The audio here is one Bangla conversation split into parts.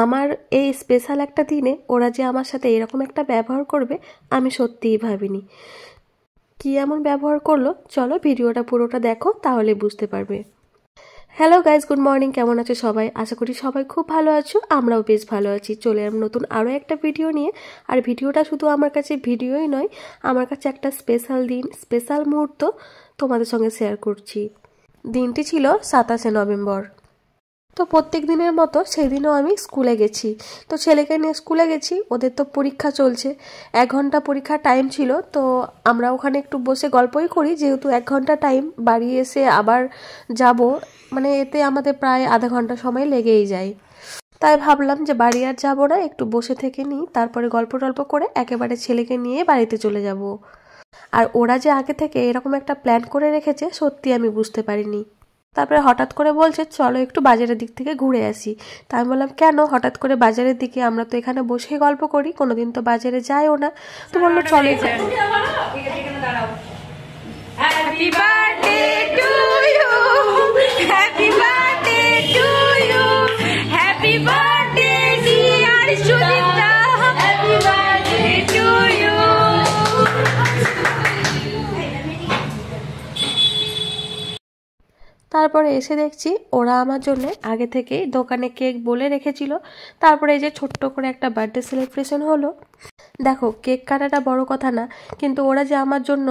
আমার এই স্পেশাল একটা দিনে ওরা যে আমার সাথে এরকম একটা ব্যবহার করবে আমি সত্যিই ভাবিনি। কি এমন ব্যবহার করলো চলো ভিডিওটা পুরোটা দেখো তাহলে বুঝতে পারবে। Hello guys, good morning. কেমন আছো সবাই? আশা করি সবাই খুব ভালো আছো, আমরাও বেশ ভালো আছি। চলে এলাম নতুন আরও একটা ভিডিও নিয়ে। আর ভিডিওটা শুধু আমার কাছে ভিডিওই নয়, আমার কাছে একটা স্পেশাল দিন, স্পেশাল মুহূর্ত তোমাদের সঙ্গে শেয়ার করছি। দিনটি ছিল 27শে নভেম্বর। তো প্রত্যেক দিনের মতো সেদিনও আমি স্কুলে গেছি। তো ছেলেকে নিয়ে স্কুলে গেছি, ওদের তো পরীক্ষা চলছে, 1 ঘন্টা পরীক্ষার টাইম ছিল। তো আমরা ওখানে একটু বসে গল্পই করি, যেহেতু 1 ঘন্টা টাইম, বাড়ি এসে আবার যাব, মানে এতে আমাদের প্রায় আধা ঘন্টা সময় লেগেই যায়। তাই ভাবলাম যে বাড়ি আর যাবো না, একটু বসে থেকে নিই, তারপরে গল্প টল্প করে একেবারে ছেলেকে নিয়ে বাড়িতে চলে যাব। আর ওরা যে আগে থেকে এরকম একটা প্ল্যান করে রেখেছে সত্যি আমি বুঝতে পারিনি। তারপরে হঠাৎ করে বলছে চলো একটু বাজারের দিক থেকে ঘুরে আসি। তাই আমি বললাম কেন হঠাৎ করে বাজারের দিকে, আমরা তো এখানে বসে গল্প করি, কোনোদিন তো বাজারে যাইও না। তো বললো চলো এখানে। Happy birthday to you, happy birthday to you, happy birthday dear Sudipta, happy birthday to you. তারপরে এসে দেখছি ওরা আমার জন্য আগে থেকেই দোকানে কেক বলে রেখেছিল। তারপরে এই যে ছোট্ট করে একটা বার্থডে সেলিব্রেশন হলো। দেখো কেক কাটাটা বড় কথা না, কিন্তু ওরা যে আমার জন্য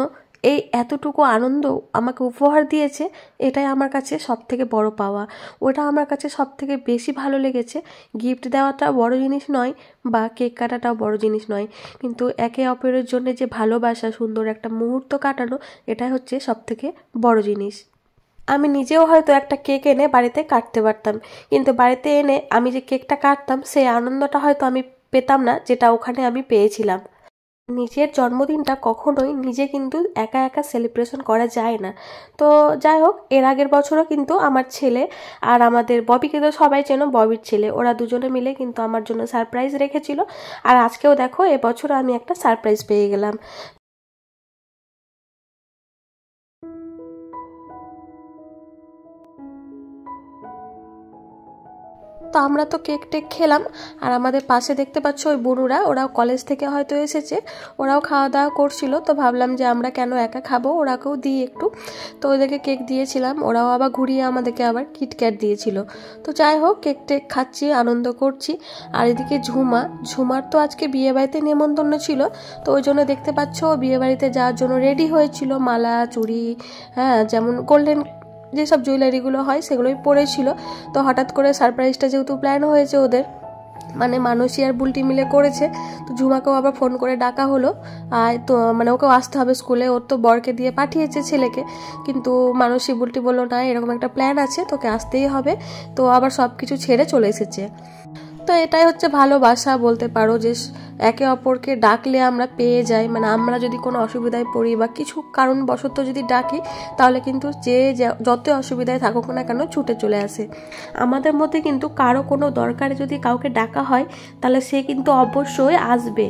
এই এতটুকু আনন্দ আমাকে উপহার দিয়েছে, এটাই আমার কাছে সব থেকে বড় পাওয়া। ওটা আমার কাছে সব থেকে বেশি ভালো লেগেছে। গিফট দেওয়াটা বড় জিনিস নয় বা কেক কাটাটাও বড় জিনিস নয়, কিন্তু একে অপরের জন্য যে ভালোবাসা, সুন্দর একটা মুহূর্ত কাটানো, এটাই হচ্ছে সব থেকে বড় জিনিস। আমি নিজেও হয়তো একটা কেক এনে বাড়িতে কাটতে পারতাম, কিন্তু বাড়িতে এনে আমি যে কেকটা কাটতাম সেই আনন্দটা হয়তো আমি পেতাম না যেটা ওখানে আমি পেয়েছিলাম। নিজের জন্মদিনটা কখনোই নিজে কিন্তু একা একা সেলিব্রেশন করা যায় না। তো যাই হোক, এর আগের বছরও কিন্তু আমার ছেলে আর আমাদের ববিকে তো সবাই চেনো, ববির ছেলে, ওরা দুজনে মিলে কিন্তু আমার জন্য সারপ্রাইজ রেখেছিল। আর আজকেও দেখো এবছর আমি একটা সারপ্রাইজ পেয়ে গেলাম। তো আমরা তো কেক টেক খেলাম, আর আমাদের পাশে দেখতে পাচ্ছ ওই বুনুরা, ওরাও কলেজ থেকে হয়তো এসেছে, ওরাও খাওয়া দাওয়া করছিল। তো ভাবলাম যে আমরা কেন একা খাবো, ওরাকেও দিই একটু। তো ওদেরকে কেক দিয়েছিলাম, ওরাও আবার ঘুরিয়ে আমাদেরকে আবার কিটক্যাট দিয়েছিল। তো যাই হোক, কেক টেক খাচ্ছি, আনন্দ করছি। আর এদিকে ঝুমার তো আজকে বিয়েবাড়িতে নেমন্তন্ন ছিল, তো ওই জন্য দেখতে পাচ্ছ বিয়েবাড়িতে যাওয়ার জন্য রেডি হয়েছিল, মালা চুড়ি, হ্যাঁ যেমন গোল্ডেন যেসব জুয়েলারিগুলো হয় সেগুলোই পরেছিল। তো হঠাৎ করে সারপ্রাইজটা যেহেতু প্ল্যান হয়েছে ওদের, মানে মানসী আর বুলটি মিলে করেছে, তো ঝুমাকেও আবার ফোন করে ডাকা হলো। আর তো মানে ওকেও আসতে হবে স্কুলে, ওর তো বরকে দিয়ে পাঠিয়েছে ছেলেকে, কিন্তু মানসী বুলটি বললো না এরকম একটা প্ল্যান আছে, তোকে আসতেই হবে। তো আবার সব কিছু ছেড়ে চলে এসেছে। তো এটাই হচ্ছে ভালোবাসা বলতে পারো, যে একে অপরকে ডাকলে আমরা পেয়ে যাই। মানে আমরা যদি কোনো অসুবিধায় পড়ি বা কিছু কারণবশত যদি ডাকি, তাহলে কিন্তু যে যত অসুবিধায় থাকুক না কেন ছুটে চলে আসে। আমাদের মধ্যে কিন্তু কারো কোনো দরকারে যদি কাউকে ডাকা হয়, তাহলে সে কিন্তু অবশ্যই আসবে।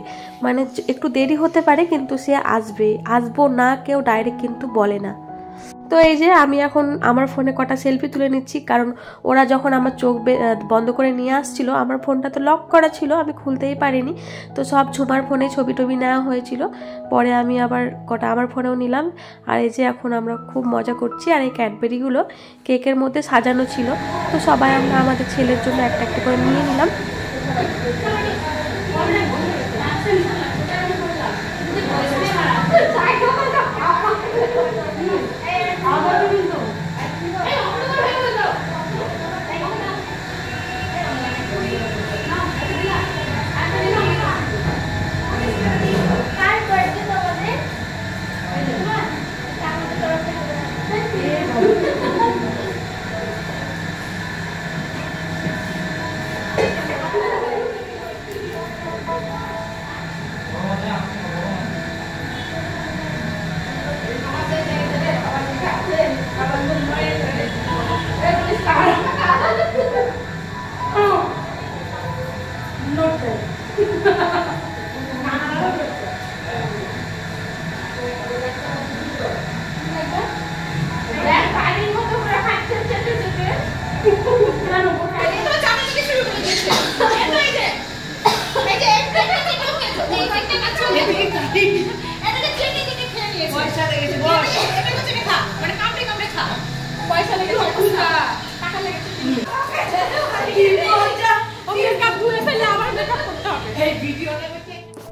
মানে একটু দেরি হতে পারে কিন্তু সে আসবে, আসবো না কেউ ডাইরেক্ট কিন্তু বলে না। তো এই যে আমি এখন আমার ফোনে কটা সেলফি তুলে নিচ্ছি, কারণ ওরা যখন আমার চোখ বন্ধ করে নিয়ে আসছিল, আমার ফোনটা তো লক করা ছিল, আমি খুলতেই পারিনি। তো সব ঝুমার ফোনে ছবি টবি নেওয়া হয়েছিল, পরে আমি আবার কটা আমার ফোনেও নিলাম। আর এই যে এখন আমরা খুব মজা করছি। আর এই ক্যাডবেরিগুলো কেকের মধ্যে সাজানো ছিল, তো সবাই আমরা আমাদের ছেলের জন্য একটা একটা করে নিয়ে নিলাম।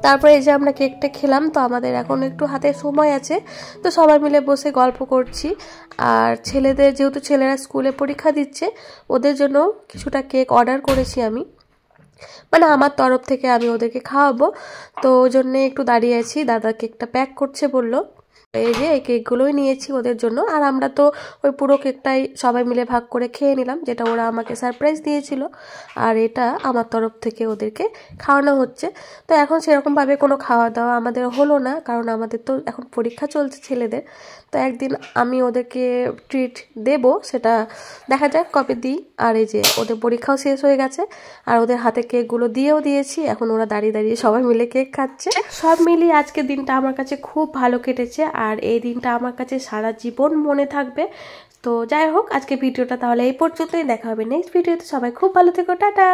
তারপরে এই যে আমরা কেকটা খেলাম। তো আমাদের এখন একটু হাতে সময় আছে, তো সবাই মিলে বসে গল্প করছি। আর ছেলেদের, যেহেতু ছেলেরা স্কুলে পরীক্ষা দিচ্ছে, ওদের জন্য কিছুটা কেক অর্ডার করেছি আমি, মানে আমার তরফ থেকে আমি ওদেরকে খাওয়াবো। তো ওই জন্যে একটু দাঁড়িয়ে আছি, দাদা কেকটা প্যাক করছে বললো। এই যে এই কেকগুলোই নিয়েছি ওদের জন্য। আর আমরা তো ওই পুরো কেকটাই সবাই মিলে ভাগ করে খেয়ে নিলাম, যেটা ওরা আমাকে সারপ্রাইজ দিয়েছিল। আর এটা আমার তরফ থেকে ওদেরকে খাওয়ানো হচ্ছে। তো এখন সেরকমভাবে কোনো খাওয়া দাওয়া আমাদের হলো না, কারণ আমাদের তো এখন পরীক্ষা চলছে ছেলেদের। তো একদিন আমি ওদেরকে ট্রিট দেব, সেটা দেখা যাক কবে দিই। আর এই যে ওদের পরীক্ষাও শেষ হয়ে গেছে, আর ওদের হাতে কেকগুলো দিয়েও দিয়েছি। এখন ওরা দাঁড়িয়ে দাঁড়িয়ে সবাই মিলে কেক খাচ্ছে। সব মিলিয়ে আজকের দিনটা আমার কাছে খুব ভালো কেটেছে, আর এই দিনটা আমার কাছে সারা জীবন মনে থাকবে। তো যাই হোক, আজকে ভিডিওটা তাহলে এই পর্যন্তই। দেখা হবে নেক্সট ভিডিওতে। সবাই খুব ভালো থেকো, টাটা।